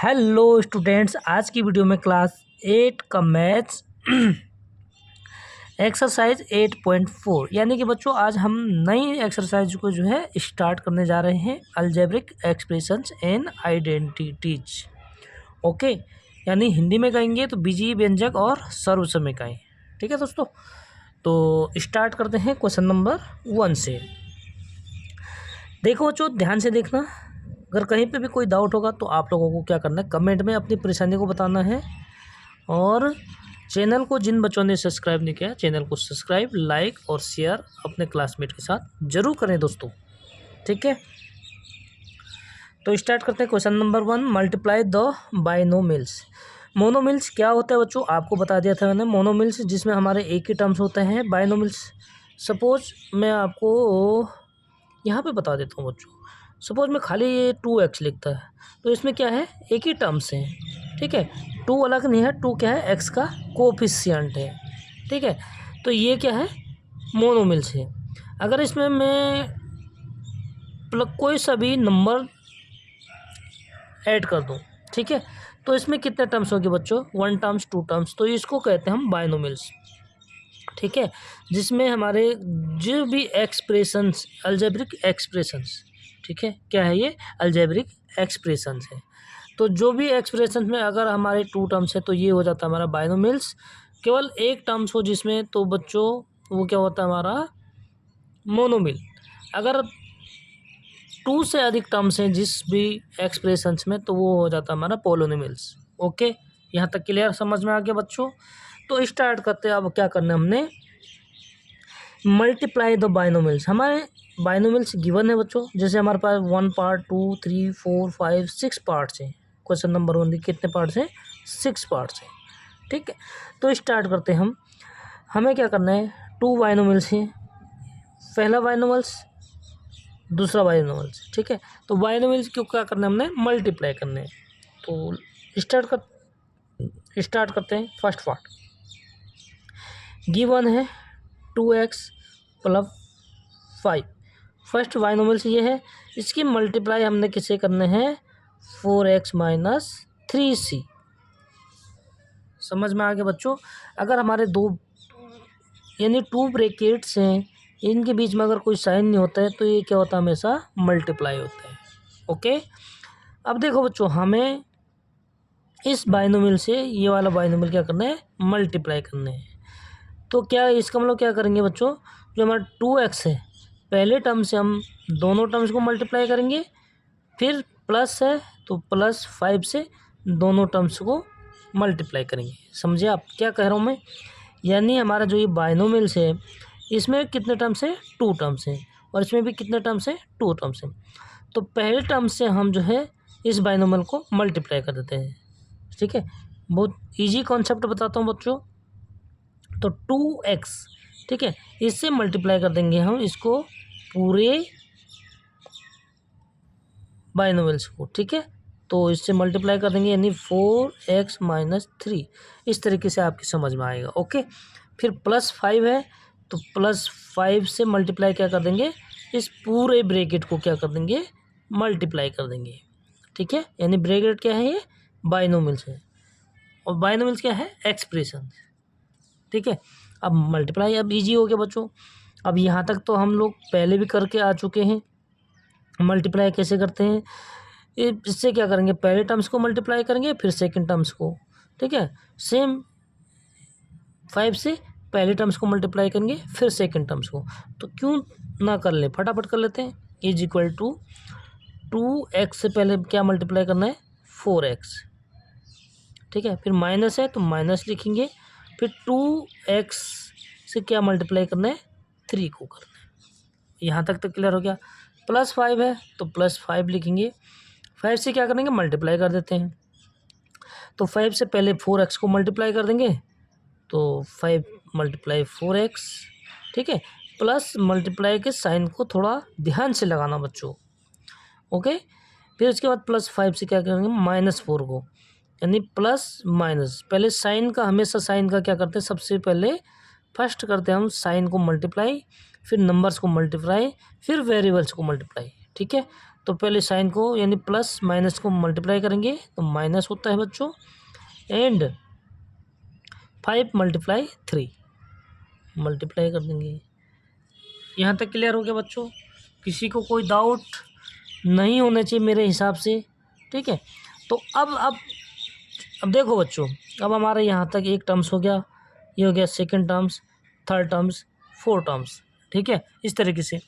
Hello students, आज की video में क्लास 8 का मैथ्स एक्सरसाइज 8.4 यानी कि बच्चों आज हम नई एक्सरसाइज को जो है स्टार्ट करने जा रहे हैं। Algebraic expressions and identities. Okay, यानी हिंदी में कहेंगे तो बीजीय व्यंजक और सर्वसमयिकाएं। ठीक है दोस्तों, तो स्टार्ट करते हैं क्वेश्चन नंबर 1 से। देखो बच्चों, ध्यान से देखना। अगर कहीं पे भी कोई डाउट होगा तो आप लोगों को क्या करना है, कमेंट में अपनी परेशानी को बताना है। और चैनल को जिन बच्चों ने सब्सक्राइब नहीं किया, चैनल को सब्सक्राइब, लाइक और शेयर अपने क्लासमेट के साथ जरूर करें दोस्तों। ठीक है, तो स्टार्ट करते हैं question number 1। Multiply the binomials. Monomials क्या होता है बच्चों, आपको बता दिया था मैंने। मोनोमिल्स जिसमें हमारे एक ही टर्म्स होते हैं। बाइनोमिल्स सपोज मैं आपको यहाँ पे बता देता हूँ बच्चों। सपोज मैं खाली ये 2x लिखता है तो इसमें क्या है, एक ही टर्म्स है। ठीक है, 2 अलग नहीं है, 2 क्या है, x का कोफिशिएंट है। ठीक है, तो ये क्या है, मोनोमिल्स है। अगर इसमें मैं कोई सा भी नंबर ऐड कर दूँ, ठीक है, तो इसमें कितने टर्म्स होंगे बच्चों, 1 टर्म्स 2 टर्म्स, तो इसको कहते हैं हम बाइनोमिल्स। ठीक है, जिसमें हमारे जो भी एक्सप्रेशंस, अलजेब्रिक एक्सप्रेशंस, ठीक है, क्या है ये, अलजेब्रिक एक्सप्रेशंस है। तो जो भी एक्सप्रेशंस में अगर हमारे 2 टर्म्स है तो ये हो जाता है हमारा बाइनोमिल्स। केवल एक टर्म्स हो जिसमें, तो बच्चों वो क्या होता है हमारा मोनोमिल। अगर 2 से अधिक टर्म्स हैं जिस भी एक्सप्रेशंस में, तो वो हो जाता है हमारा पोलोनिमिल्स। ओके, यहाँ तक क्लियर, समझ में आ गया बच्चों। तो स्टार्ट करते हैं। अब क्या करना है हमने, मल्टीप्लाई द बाइनोमिल्स। हमारे बाइनोमिल्स गिवन है बच्चों, जैसे हमारे पास 1 पार्ट 2 3 4 5 6 पार्ट्स हैं। क्वेश्चन नंबर 1 के कितने पार्ट्स हैं, 6 पार्ट्स हैं। ठीक है, तो स्टार्ट करते हैं हम। हमें क्या करना है, 2 बाइनोमिल्स हैं, पहला बाइनोमिल्स, दूसरा बाइनोमिल्स। ठीक है, तो बाइनोमिल्स क्यों क्या करना है, हमने मल्टीप्लाई करने हैं। तो स्टार्ट करते हैं। फर्स्ट पार्ट गिवन है 2x प्लस 5। फर्स्ट बाइनोमिल्स ये है, इसकी मल्टीप्लाई हमने किसे करने हैं, 4x माइनस 3c। समझ में आ गया बच्चों। अगर हमारे दो यानी 2 ब्रैकेट्स हैं, इनके बीच में अगर कोई साइन नहीं होता है तो ये क्या होता है, हमेशा मल्टीप्लाई होता है। ओके, अब देखो बच्चों, हमें इस बाइनोमिल से ये वाला बाइनोमिल क्या करना है, मल्टीप्लाई करना है। तो क्या इसका मतलब क्या करेंगे बच्चों, जो हमारा 2x है, पहले टर्म से हम दोनों टर्म्स को मल्टीप्लाई करेंगे, फिर प्लस है तो प्लस 5 से दोनों टर्म्स को मल्टीप्लाई करेंगे। समझे आप क्या कह रहा हूँ मैं, यानी हमारा जो ये बाइनोमिल्स है, इसमें कितने टर्म्स हैं, 2 टर्म्स हैं, और इसमें भी कितने टर्म्स हैं, 2 टर्म्स हैं। तो पहले टर्म से हम जो है इस बाइनोमियल को मल्टीप्लाई कर देते हैं। ठीक है, बहुत ईजी कॉन्सेप्ट बताता हूँ बच्चों। तो 2x, ठीक है, इससे मल्टीप्लाई कर देंगे हम इसको पूरे बाइनोमियल्स को। ठीक है, तो इससे मल्टीप्लाई कर देंगे, यानी 4x माइनस 3। इस तरीके से आपकी समझ में आएगा। ओके, फिर प्लस 5 है तो प्लस 5 से मल्टीप्लाई क्या कर देंगे, इस पूरे ब्रैकेट को क्या कर देंगे, मल्टीप्लाई कर देंगे। ठीक है, यानी ब्रैकेट क्या है, ये बाइनोमियल्स है, और बाइनोमियल्स क्या है, एक्सप्रेशन। ठीक है, अब मल्टीप्लाई अब इजी हो गया बच्चों। अब यहाँ तक तो हम लोग पहले भी करके आ चुके हैं। मल्टीप्लाई कैसे करते हैं, इससे क्या करेंगे, पहले टर्म्स को मल्टीप्लाई करेंगे, फिर सेकंड टर्म्स को। ठीक है, सेम 5 से पहले टर्म्स को मल्टीप्लाई करेंगे, फिर सेकंड टर्म्स को। तो क्यों ना कर ले, फटाफट कर लेते हैं। इज इक्वल टू 2x से पहले क्या मल्टीप्लाई करना है, 4x। ठीक है, फिर माइनस है तो माइनस लिखेंगे, फिर 2x से क्या मल्टीप्लाई करना है, 3 को करना है। यहाँ तक तो क्लियर हो गया। प्लस 5 है तो प्लस 5 लिखेंगे, 5 से क्या करेंगे, मल्टीप्लाई कर देते हैं। तो 5 से पहले 4x को मल्टीप्लाई कर देंगे, तो 5 मल्टीप्लाई 4x। ठीक है, प्लस मल्टीप्लाई के साइन को थोड़ा ध्यान से लगाना बच्चों। ओके, फिर उसके बाद प्लस 5 से क्या करेंगे, माइनस 4 को, यानी प्लस माइनस। पहले साइन का, हमेशा साइन का क्या करते हैं, सबसे पहले फर्स्ट करते हैं हम साइन को मल्टीप्लाई, फिर नंबर्स को मल्टीप्लाई, फिर वेरिएबल्स को मल्टीप्लाई। ठीक है, तो पहले साइन को यानी प्लस माइनस को मल्टीप्लाई करेंगे तो माइनस होता है बच्चों, एंड 5 मल्टीप्लाई 3 मल्टीप्लाई कर देंगे। यहाँ तक क्लियर हो गया बच्चों? किसी को कोई डाउट नहीं होना चाहिए मेरे हिसाब से, ठीक है। तो अब देखो बच्चों, अब हमारे यहाँ तक एक टर्म्स हो गया, ये हो गया second terms, third terms, four terms, ठीक है। इस तरीके से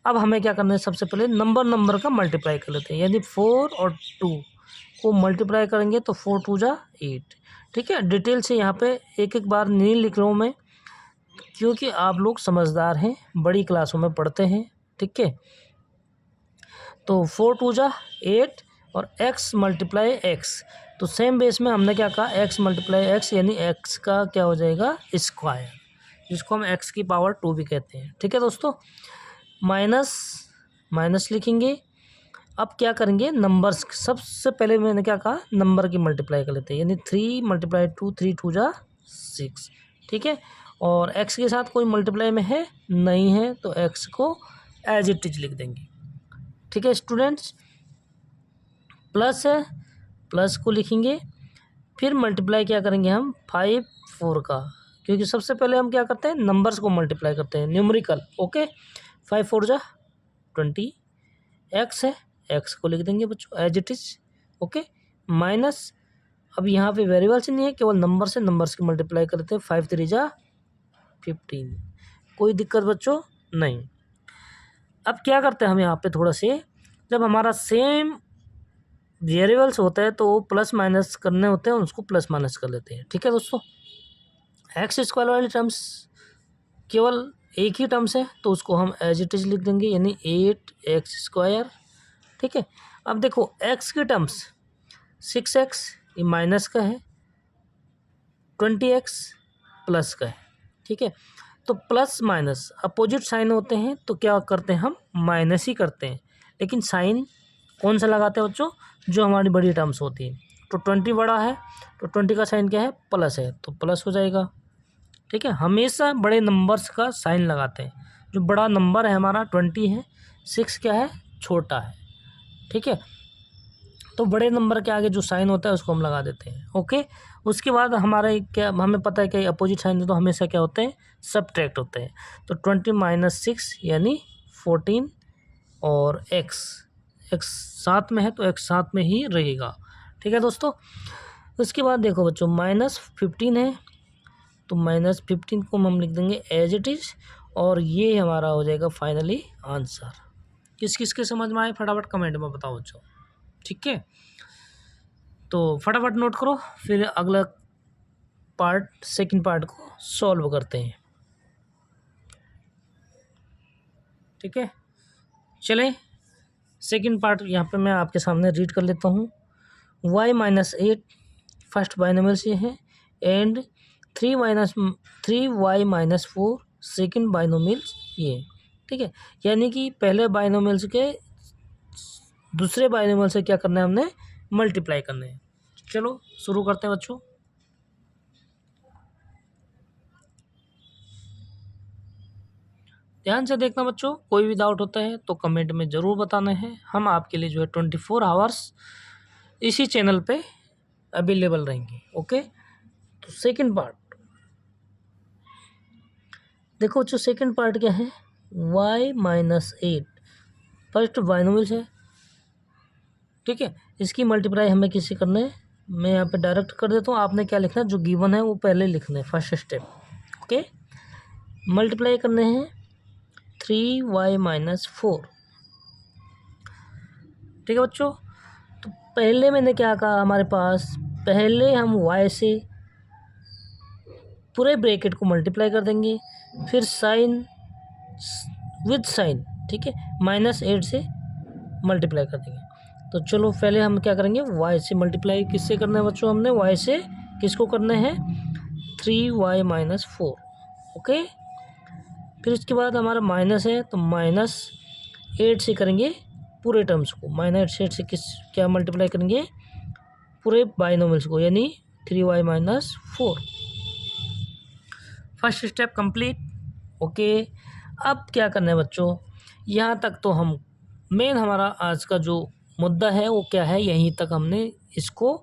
अब हमें क्या करना है, सबसे पहले नंबर का मल्टीप्लाई कर लेते हैं, यानी 4 और 2 को मल्टीप्लाई करेंगे तो 4 2 जा 8, ठीक है। डिटेल से यहाँ पे एक एक बार नहीं लिख रहा हूँ मैं, क्योंकि आप लोग समझदार हैं, बड़ी क्लासों में पढ़ते हैं, ठीक है। तो 4 2 जा 8 और x मल्टीप्लाई एक्स, तो सेम बेस में हमने क्या कहा, x मल्टीप्लाई एक्स यानी x का क्या हो जाएगा स्क्वायर, जिसको हम x की पावर 2 भी कहते हैं, ठीक है दोस्तों। माइनस लिखेंगे। अब क्या करेंगे, नंबर्स, सबसे पहले मैंने क्या कहा, नंबर की मल्टीप्लाई कर लेते हैं, यानी 3 मल्टीप्लाई 2, 3 2 जा 6, ठीक है। और x के साथ कोई मल्टीप्लाई में है नहीं है, तो x को एज इट इज लिख देंगे, ठीक है स्टूडेंट्स। प्लस है, प्लस को लिखेंगे, फिर मल्टीप्लाई क्या करेंगे हम 5 4 का, क्योंकि सबसे पहले हम क्या करते हैं, नंबर्स को मल्टीप्लाई करते हैं, न्यूमेरिकल, ओके। 5 4 जा 20, एक्स है, एक्स को लिख देंगे बच्चों as it is, okay. Minus, अब यहाँ पे वेरिएबल से नहीं है, केवल नंबर्स की मल्टीप्लाई करते हैं, 5 3 जा 15, कोई दिक्कत बच्चों नहीं। अब क्या करते हैं हम यहाँ पे थोड़ा से, जब हमारा सेम वेरिएबल्स होता है तो प्लस माइनस करने होते हैं, उसको प्लस माइनस कर लेते हैं, ठीक है दोस्तों। एक्स स्क्वायर वाली टर्म्स केवल एक ही टर्म्स है, तो उसको हम एज इट इज लिख देंगे, यानी 8x², ठीक है। अब देखो x की टर्म्स 6x ये माइनस का है, 20x प्लस का है, ठीक है। तो प्लस माइनस अपोजिट साइन होते हैं, तो क्या करते हैं हम माइनस ही करते हैं, लेकिन साइन कौन सा लगाते हैं बच्चों, जो हमारी बड़ी टर्म्स होती है। तो 20 बड़ा है, तो 20 का साइन क्या है, प्लस है, तो प्लस हो जाएगा, ठीक है। हमेशा बड़े नंबर्स का साइन लगाते हैं, जो बड़ा नंबर है हमारा 20 है, 6 क्या है, छोटा है, ठीक है। तो बड़े नंबर के आगे जो साइन होता है उसको हम लगा देते हैं, ओके। उसके बाद हमारे क्या, हमें पता है कि अपोजिट साइन है तो हमेशा क्या होते हैं, सब्ट्रैक्ट होते हैं। तो 20 - 6 यानी 14, और x साथ में है तो x साथ में ही रहेगा, ठीक है दोस्तों। उसके बाद देखो बच्चों -15 है, तो -15 को हम लिख देंगे एज इट इज़, और ये हमारा हो जाएगा फाइनली आंसर। किस किस के समझ में आए फटाफट कमेंट में बताओ बच्चों, ठीक है। तो फटाफट नोट करो, फिर अगला पार्ट, सेकंड पार्ट को सॉल्व करते हैं, ठीक है। चलें, सेकंड पार्ट यहाँ पे मैं आपके सामने रीड कर लेता हूँ। y-8 फर्स्ट बाइनोमियल्स ये है, एंड 3y - 4 सेकंड बाइनोमियल्स ये, ठीक है। यानी कि पहले बाइनोमियल्स के दूसरे बाइनोमियल से क्या करना है, हमने मल्टीप्लाई करना है। चलो शुरू करते हैं बच्चों। ध्यान से देखना बच्चों, कोई भी डाउट होता है तो कमेंट में ज़रूर बताना है, हम आपके लिए जो है 24 आवर्स इसी चैनल पे अवेलेबल रहेंगे, ओके। तो सेकंड पार्ट देखो बच्चों, सेकंड पार्ट क्या है, y-8 फर्स्ट बाइनोमियल्स है, ठीक है। इसकी मल्टीप्लाई हमें किससे करना है, मैं यहाँ पे डायरेक्ट कर देता हूँ, आपने क्या लिखना है, जो गिवन है वो पहले लिखना है, फर्स्ट स्टेप, ओके। मल्टीप्लाई करने हैं 3y - 4, ठीक है बच्चों। तो पहले मैंने क्या कहा, हमारे पास पहले हम y से पूरे ब्रैकेट को मल्टीप्लाई कर देंगे, फिर साइन विद साइन, ठीक है, -8 से मल्टीप्लाई कर देंगे। तो चलो पहले हम क्या करेंगे, y से मल्टीप्लाई किससे करना है बच्चों, हमने y से किसको करना है, 3y - 4, ओके। फिर इसके बाद हमारा माइनस है, तो -8 से करेंगे पूरे टर्म्स को, -8 से क्या मल्टीप्लाई करेंगे, पूरे बाइनोमियल्स को, यानी 3y - 4। First step complete, okay. अब क्या करना है बच्चों, यहाँ तक तो हम मेन हमारा आज का जो मुद्दा है वो क्या है, यहीं तक हमने इसको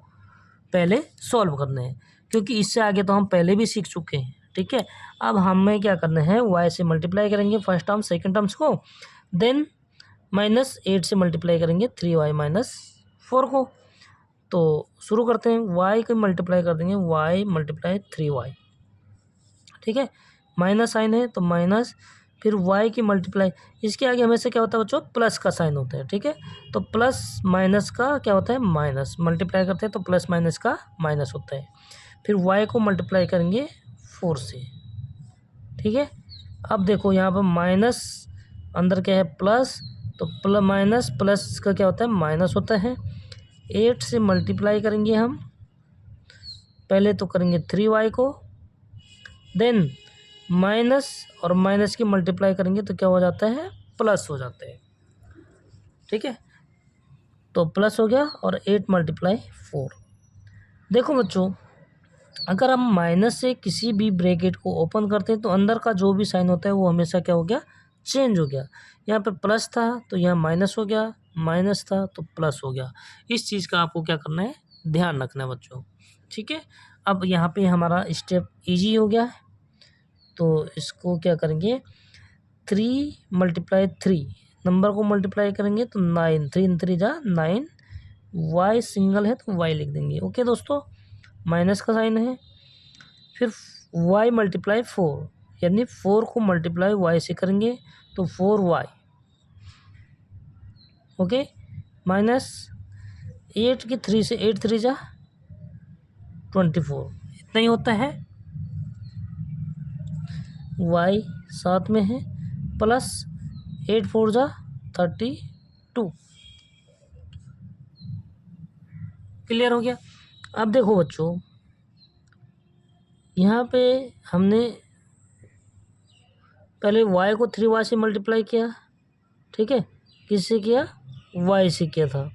पहले सॉल्व करना है, क्योंकि इससे आगे तो हम पहले भी सीख चुके हैं। ठीक है, अब हमें क्या करना है, y से मल्टीप्लाई करेंगे फर्स्ट टर्म सेकंड टर्म्स को, देन -8 से मल्टीप्लाई करेंगे 3y - 4 को। तो शुरू करते हैं, y को मल्टीप्लाई कर देंगे y × 3y। ठीक है, माइनस साइन है तो माइनस, फिर y की मल्टीप्लाई, इसके आगे हमेशा क्या होता है बच्चों, प्लस का साइन होता है। ठीक है, तो प्लस माइनस का क्या होता है, माइनस, मल्टीप्लाई करते हैं तो प्लस माइनस का माइनस होता है। फिर y को मल्टीप्लाई करेंगे 4 से। ठीक है, अब देखो यहाँ पर माइनस, अंदर क्या है प्लस, तो प्लस माइनस प्लस का क्या होता है, माइनस होता है। 8 से मल्टीप्लाई करेंगे हम, पहले तो करेंगे 3y को, देन माइनस और माइनस की मल्टीप्लाई करेंगे तो क्या हो जाता है, प्लस हो जाता है। ठीक है, तो प्लस हो गया और 8 × 4। देखो बच्चों, अगर हम माइनस से किसी भी ब्रैकेट को ओपन करते हैं तो अंदर का जो भी साइन होता है वो हमेशा क्या हो गया, चेंज हो गया। यहाँ पे प्लस था तो यहाँ माइनस हो गया, माइनस था तो प्लस हो गया। इस चीज़ का आपको क्या करना है, ध्यान रखना है बच्चों। ठीक है, अब यहाँ पे हमारा स्टेप इजी हो गया है, तो इसको क्या करेंगे, 3 × 3 नंबर को मल्टीप्लाई करेंगे तो 9, 3 3 जा 9, y सिंगल है तो y लिख देंगे। ओके दोस्तों, माइनस का साइन है, फिर y × 4, यानी 4 को मल्टीप्लाई y से करेंगे तो 4y। ओके, माइनस 8 की 3 से, 8 3 जा 24, इतना ही होता है। y साथ में है, प्लस 8 4 जा 32। क्लियर हो गया। अब देखो बच्चों, यहाँ पे हमने पहले y को 3y से मल्टीप्लाई किया। ठीक है, किससे किया, y से किया था,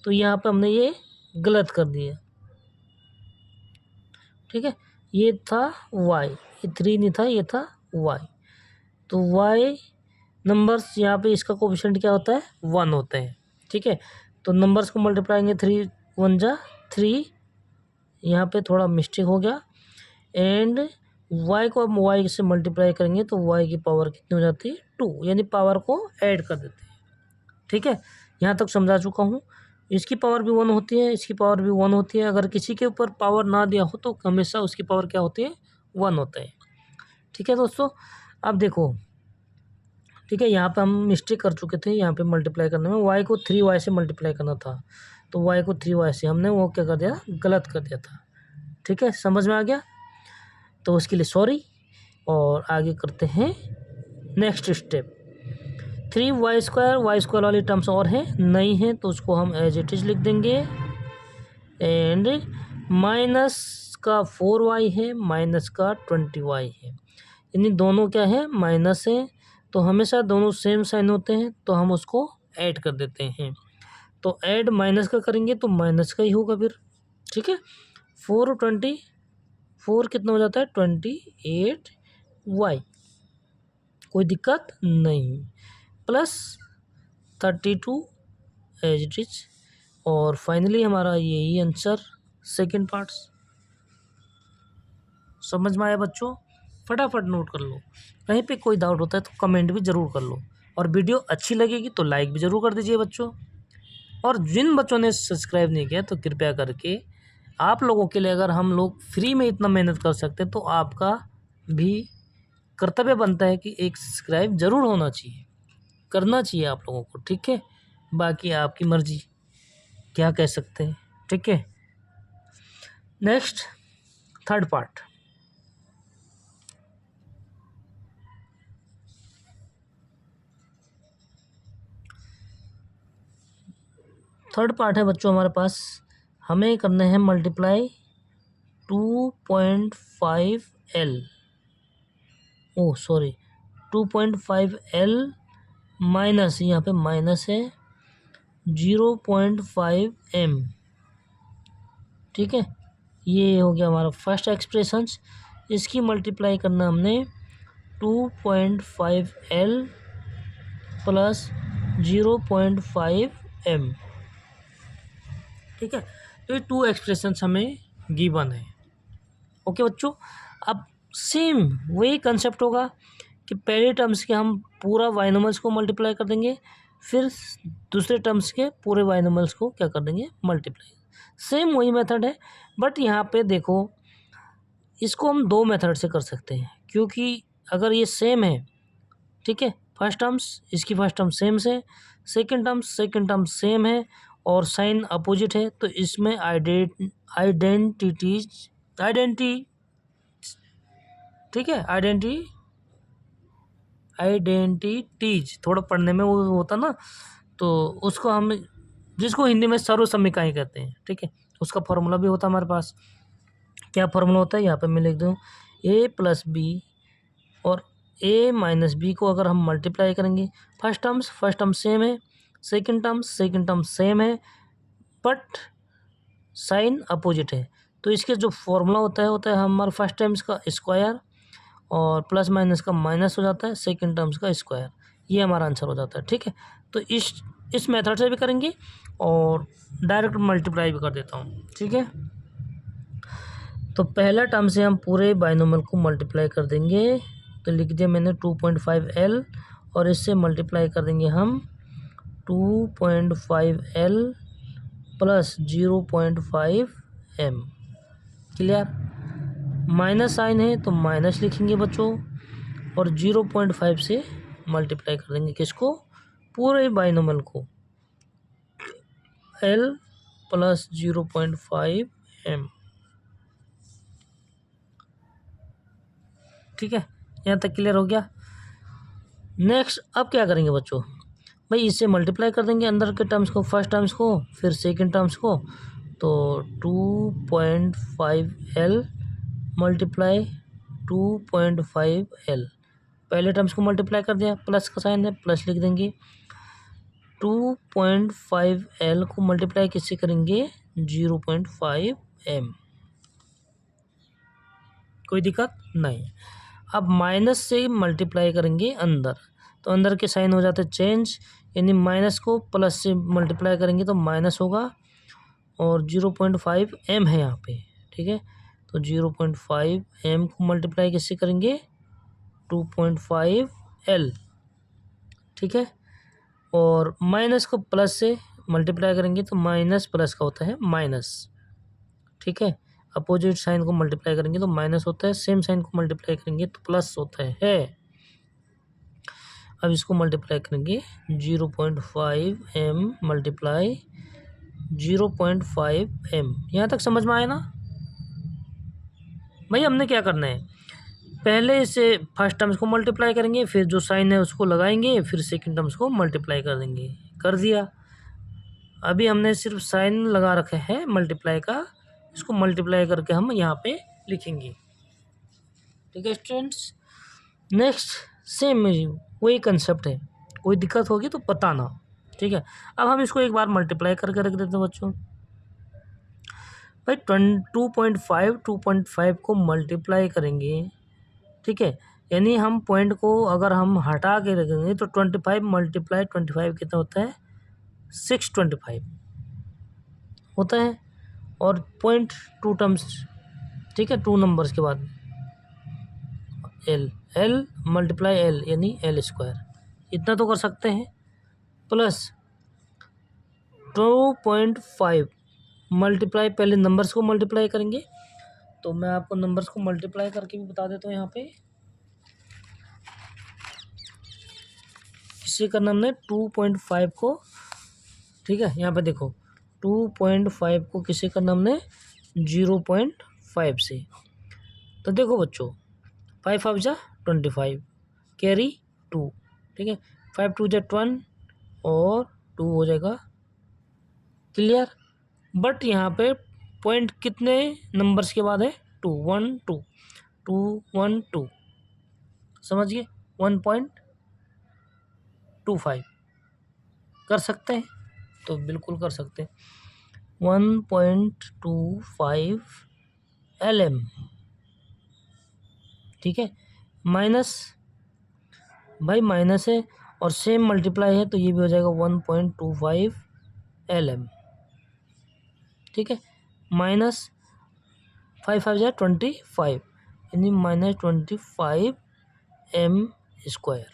तो यहाँ पे हमने ये गलत कर दिया। ठीक है, ये था y, ये 3 नहीं था, ये था y। तो y नंबर्स यहाँ पे इसका कोएफिशिएंट क्या होता है, 1 होता है। ठीक है, तो नंबर्स को मल्टीप्लाई करेंगे, 3 1 जा 3, यहाँ पे थोड़ा मिस्टेक हो गया। एंड y को अब y से मल्टीप्लाई करेंगे तो y की पावर कितनी हो जाती है, 2, यानी पावर को ऐड कर देते हैं। ठीक है, यहाँ तक समझा चुका हूँ। इसकी पावर भी 1 होती है, इसकी पावर भी 1 होती है। अगर किसी के ऊपर पावर ना दिया हो तो हमेशा उसकी पावर क्या होती है, 1 होता है। ठीक है दोस्तों, अब देखो, ठीक है, यहाँ पे हम मिस्टेक कर चुके थे, यहाँ पे मल्टीप्लाई करने में y को 3y से मल्टीप्लाई करना था, तो y को 3y से हमने वो क्या कर दिया, गलत कर दिया था। ठीक है, समझ में आ गया, तो उसके लिए सॉरी। और आगे करते हैं नेक्स्ट स्टेप। 3y² वाली टर्म्स और है नहीं है तो उसको हम एज इट इज लिख देंगे। एंड माइनस का 4y है, माइनस का 20y है, यानी दोनों क्या है, माइनस है, तो हमेशा दोनों सेम साइन होते हैं तो हम उसको ऐड कर देते हैं। तो ऐड माइनस का करेंगे तो माइनस का ही होगा फिर। ठीक है, 4 और 20, 4 कितना हो जाता है, 28y, कोई दिक्कत नहीं, प्लस 32 एज इट इज। और फाइनली हमारा यही आंसर सेकंड पार्ट्स। समझ में आया बच्चों, फटाफट नोट कर लो, कहीं पे कोई डाउट होता है तो कमेंट भी ज़रूर कर लो, और वीडियो अच्छी लगेगी तो लाइक भी ज़रूर कर दीजिए बच्चों। और जिन बच्चों ने सब्सक्राइब नहीं किया तो कृपया करके, आप लोगों के लिए अगर हम लोग फ्री में इतना मेहनत कर सकते हैं तो आपका भी कर्तव्य बनता है कि एक सब्सक्राइब ज़रूर होना चाहिए, करना चाहिए आप लोगों को। ठीक है, बाकी आपकी मर्जी, क्या कह सकते हैं। ठीक है, next third part. Third part है बच्चों हमारे पास, हमें करना है multiply 2.5L, oh sorry 2.5L minus, यहाँ पे माइनस है 0.5M। ठीक है, ये हो गया हमारा फर्स्ट एक्सप्रेशंस। इसकी मल्टीप्लाई करना हमने 2.5L प्लस 0.5 m। ठीक है, तो ये 2 एक्सप्रेशंस हमें गिवन है। ओके बच्चों, अब सेम वही कंसेप्ट होगा कि पहले टर्म्स के हम पूरा बाइनोमियल्स को मल्टीप्लाई कर देंगे, फिर दूसरे टर्म्स के पूरे बाइनोमियल्स को क्या कर देंगे, मल्टीप्लाई। सेम वही मेथड है, बट यहाँ पे देखो इसको हम 2 मेथड से कर सकते हैं, क्योंकि अगर ये सेम है, ठीक है, फर्स्ट टर्म्स इसकी फर्स्ट टर्म सेम से, सेकंड टर्म सेम है और साइन अपोजिट है, तो इसमें आइडेंटिटी, ठीक है, आइडेंटिटीज थोड़ा पढ़ने में वो होता ना, तो उसको हम जिसको हिंदी में सर्वसमीकाएँ कहते हैं, ठीक है, उसका फॉर्मूला भी होता है हमारे पास। क्या फॉर्मूला होता है, यहाँ पे मैं लिख दूँ a प्लस बी और a माइनस बी को अगर हम मल्टीप्लाई करेंगे, फर्स्ट टर्म सेम है, सेकंड टर्म सेम है, बट साइन अपोजिट है, तो इसके जो फॉर्मूला होता है हमारे फर्स्ट टर्म्स का स्क्वायर और प्लस माइनस का माइनस हो जाता है, सेकंड टर्म्स का स्क्वायर, ये हमारा आंसर हो जाता है। ठीक है, तो इस मेथड से भी करेंगे और डायरेक्ट मल्टीप्लाई भी कर देता हूँ। ठीक है, तो पहला टर्म से हम पूरे बाइनोमियल को मल्टीप्लाई कर देंगे, तो लिख दिया मैंने 2.5L और इससे मल्टीप्लाई कर देंगे हम 2.5L plus 0.5M। Clear, minus sign है तो माइनस लिखेंगे बच्चों और 0.5 से मल्टीप्लाई कर देंगे किसको, पूरे बाइनोमियल को, L प्लस 0.5M। ठीक है, यहाँ तक क्लियर हो गया। नेक्स्ट अब क्या करेंगे बच्चों, भाई इससे मल्टीप्लाई कर देंगे अंदर के टर्म्स को, फर्स्ट टर्म्स को फिर सेकंड टर्म्स को, तो 2.5L मल्टीप्लाई 2.5L, पहले टर्म्स को मल्टीप्लाई कर दिया, प्लस का साइन है प्लस लिख देंगे, 2.5L को मल्टीप्लाई किससे करेंगे, 0.5M। कोई दिक्कत नहीं। अब माइनस से मल्टीप्लाई करेंगे अंदर, तो अंदर के साइन हो जाते हैं चेंज, यानी माइनस को प्लस से मल्टीप्लाई करेंगे तो माइनस होगा और 0.5M है यहाँ पे। ठीक है, तो 0.5M को मल्टीप्लाई किससे करेंगे, 2.5L। ठीक है, और माइनस को प्लस से मल्टीप्लाई करेंगे तो माइनस प्लस का होता है माइनस। ठीक है, अपोजिट साइन को मल्टीप्लाई करेंगे तो माइनस होता है, सेम साइन को मल्टीप्लाई करेंगे तो प्लस होता है। अब इसको मल्टीप्लाई करेंगे 0.5M मल्टीप्लाई 0.5M। यहाँ तक समझ में आया ना भाई, हमने क्या करना है, पहले इसे फर्स्ट टर्म्स को मल्टीप्लाई करेंगे, फिर जो साइन है उसको लगाएंगे, फिर सेकंड टर्म्स को मल्टीप्लाई कर देंगे, कर दिया। अभी हमने सिर्फ साइन लगा रखा है मल्टीप्लाई का, इसको मल्टीप्लाई करके हम यहाँ पे लिखेंगे। ठीक है स्टूडेंट्स, नेक्स्ट सेम वही कंसेप्ट है, कोई दिक्कत होगी तो बताना। ठीक है, अब हम इसको एक बार मल्टीप्लाई करके रख देते हैं बच्चों। भाई 2.5 को मल्टीप्लाई करेंगे, ठीक है, यानी हम पॉइंट को अगर हम हटा के रखेंगे तो 25 मल्टीप्लाई 25 कितना होता है, 625 होता है, और 0.2 टर्म्स, ठीक है, 2 नंबर्स के बाद L मल्टीप्लाई L यानी L स्क्वायर, इतना तो कर सकते हैं, प्लस 2.5 मल्टीप्लाई, पहले नंबर्स को मल्टीप्लाई करेंगे, तो मैं आपको नंबर्स को मल्टीप्लाई करके भी बता देता हूँ। यहाँ पे इसे करना हमने 2.5 को, ठीक है, यहाँ पे देखो 2.5 को किसे करना हमने 0.5 से, तो देखो बच्चों 5 5 जा 25 कैरी 2, ठीक है, 5 2 जा 1 और 2 हो जाएगा। क्लियर, बट यहाँ पे पॉइंट कितने नंबर्स के बाद है, 2 1 2 2 1 2, समझिए 1.25 कर सकते हैं, तो बिल्कुल कर सकते हैं, 1.25 LM। ठीक है, माइनस, भाई माइनस है और सेम मल्टीप्लाई है तो ये भी हो जाएगा 1.25 LM, ठीक है। माइनस 5 जाए 25 यानी -25 m²,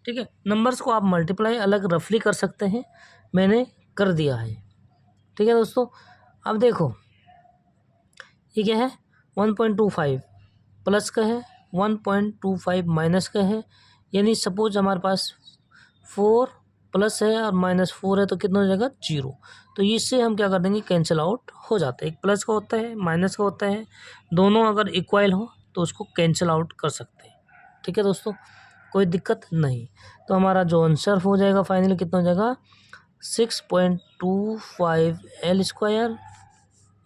ठीक है। नंबर्स को आप मल्टीप्लाई अलग रफली कर सकते हैं, मैंने कर दिया है, ठीक है दोस्तों। अब देखो ये क्या है, 1.25 प्लस का है, 1.25 माइनस का है, यानी सपोज हमारे पास 4 प्लस है और -4 है तो कितना हो जाएगा 0। तो इससे हम क्या कर देंगे, कैंसिल आउट हो जाते हैं। एक प्लस का होता है, माइनस का होता है, दोनों अगर इक्वल हो तो उसको कैंसिल आउट कर सकते हैं, ठीक है दोस्तों, कोई दिक्कत नहीं। तो हमारा जो आंसर हो जाएगा फाइनली कितना हो जाएगा, 6.25 L²,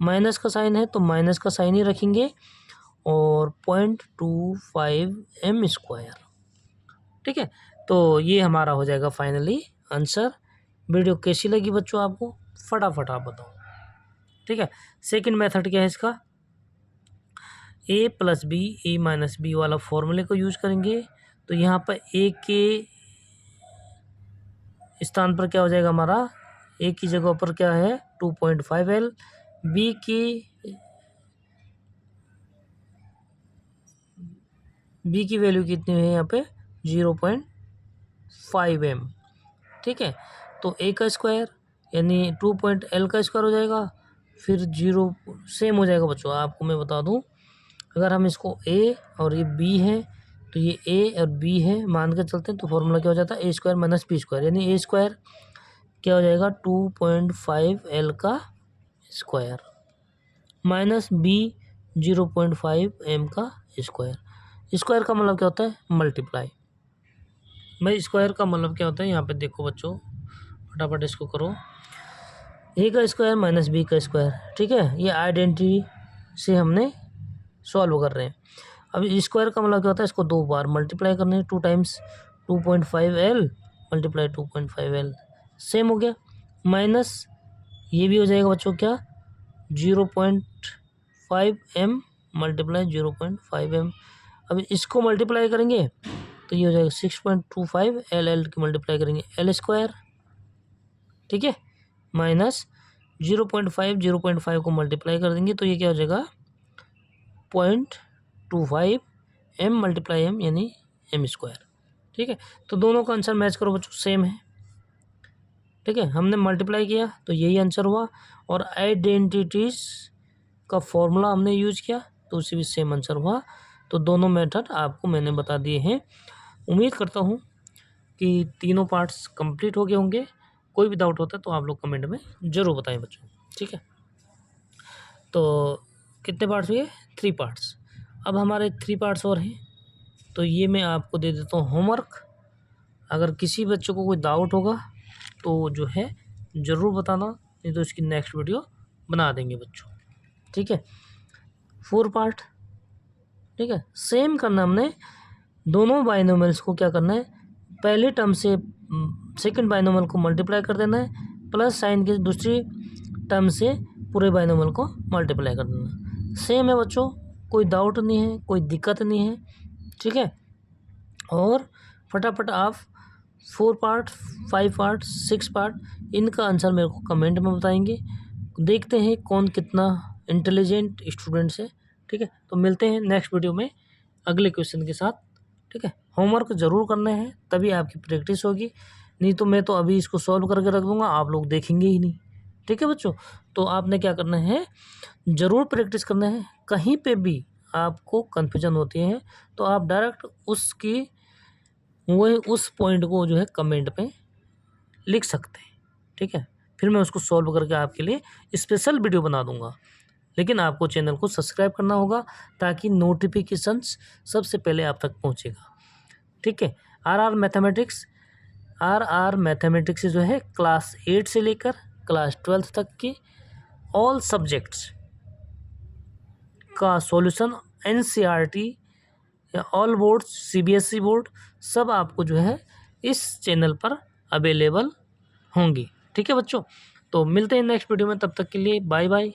माइनस का साइन है तो माइनस का साइन ही रखेंगे, और 0.25 m², ठीक है। तो ये हमारा हो जाएगा फाइनली आंसर। वीडियो कैसी लगी बच्चों आपको, फटाफट आप बताओ, ठीक है। सेकंड मेथड क्या है इसका, a + b a - b वाला फॉर्मूले को यूज करेंगे। तो यहाँ पर a के स्थान पर क्या हो जाएगा हमारा, a की जगह पर क्या है 2.5 L, b की वैल्यू कितनी है यहाँ पे 0.5 m, ठीक है। तो a का स्क्वायर यानी 2.L का स्क्वायर हो जाएगा, फिर 0 सेम हो जाएगा बच्चों। आपको मैं बता दूं, अगर हम इसको a और ये b है तो ये a और b है मान के चलते हैं, तो फॉर्मूला क्या हो जाता है a² - b², यानी a² क्या हो जाएगा 2.5 L का स्क्वायर माइनस b 0.5 m का स्क्वायर। स्क्वायर का मतलब क्या होता है, मल्टीप्लाई। भाई स्क्वायर का मतलब क्या होता है, यहाँ पे देखो बच्चों, फटाफट इसको करो, a का स्क्वायर माइनस b का स्क्वायर, ठीक है। ये आइडेंटिटी से हमने सॉल्व कर रहे हैं। अब स्क्वायर का मतलब क्या होता है, इसको 2 बार मल्टीप्लाई करने हैं, 2 times 2.5 L multiply 2.5 L, same हो गया। माइनस ये भी हो जाएगा बच्चों क्या 0.5 m मल्टीप्लाई 0.5 m। अब इसको मल्टीप्लाई करेंगे तो ये हो जाएगा 6.25 L की मल्टीप्लाई करेंगे L², ठीक है, माइनस 0.5 को मल्टीप्लाई कर देंगे तो ये क्या हो जाएगा 0.25 m मल्टीप्लाई m यानी m², ठीक है। तो दोनों का आंसर मैच करो बच्चों, सेम है, ठीक है। हमने मल्टीप्लाई किया तो यही आंसर हुआ, और आइडेंटिटीज का फॉर्मूला हमने यूज किया तो उसी भी सेम आंसर हुआ। तो दोनों मेथड आपको मैंने बता दिए हैं। उम्मीद करता हूँ कि तीनों पार्ट्स कंप्लीट हो गए होंगे। कोई भी डाउट होता है तो आप लोग कमेंट में ज़रूर बताएं बच्चों, ठीक है। तो कितने पार्ट्स हुए, 3 पार्ट्स। अब हमारे 3 पार्ट्स और हैं, तो ये मैं आपको दे देता हूँ होमवर्क। अगर किसी बच्चों को कोई डाउट होगा तो जो है ज़रूर बताना, नहीं तो इसकी नेक्स्ट वीडियो बना देंगे बच्चों, ठीक है। 4 पार्ट, ठीक है। सेम करना हमने, दोनों बाइनोमियल्स को क्या करना है, पहले टर्म से सेकंड बाइनोमियल को मल्टीप्लाई कर देना है, प्लस साइन के दूसरी टर्म से पूरे बाइनोमियल को मल्टीप्लाई कर देना। सेम है बच्चों, कोई डाउट नहीं है, कोई दिक्कत नहीं है, ठीक है। और फटाफट आप 4 पार्ट 5 पार्ट 6 पार्ट इनका आंसर मेरे को कमेंट में बताएंगे। देखते हैं कौन कितना इंटेलिजेंट स्टूडेंट्स है, ठीक है। तो मिलते हैं नेक्स्ट वीडियो में अगले क्वेश्चन के साथ, ठीक है। होमवर्क ज़रूर करना है तभी आपकी प्रैक्टिस होगी, नहीं तो मैं तो अभी इसको सॉल्व करके रख दूंगा, आप लोग देखेंगे ही नहीं, ठीक है बच्चों। तो आपने क्या करना है, ज़रूर प्रैक्टिस करना है। कहीं पे भी आपको कन्फ्यूजन होती है तो आप डायरेक्ट उसकी वही उस पॉइंट को जो है कमेंट पे लिख सकते हैं, ठीक है। फिर मैं उसको सॉल्व करके आपके लिए स्पेशल वीडियो बना दूंगा। लेकिन आपको चैनल को सब्सक्राइब करना होगा ताकि नोटिफिकेशंस सबसे पहले आप तक पहुंचेगा, ठीक है। आर मैथमेटिक्स जो है क्लास 8 से लेकर क्लास 12 तक की ऑल सब्जेक्ट्स का सॉल्यूशन NCERT या ऑल बोर्ड CBSE बोर्ड सब आपको जो है इस चैनल पर अवेलेबल होंगी, ठीक है बच्चों। तो मिलते हैं नेक्स्ट वीडियो में, तब तक के लिए बाय बाय।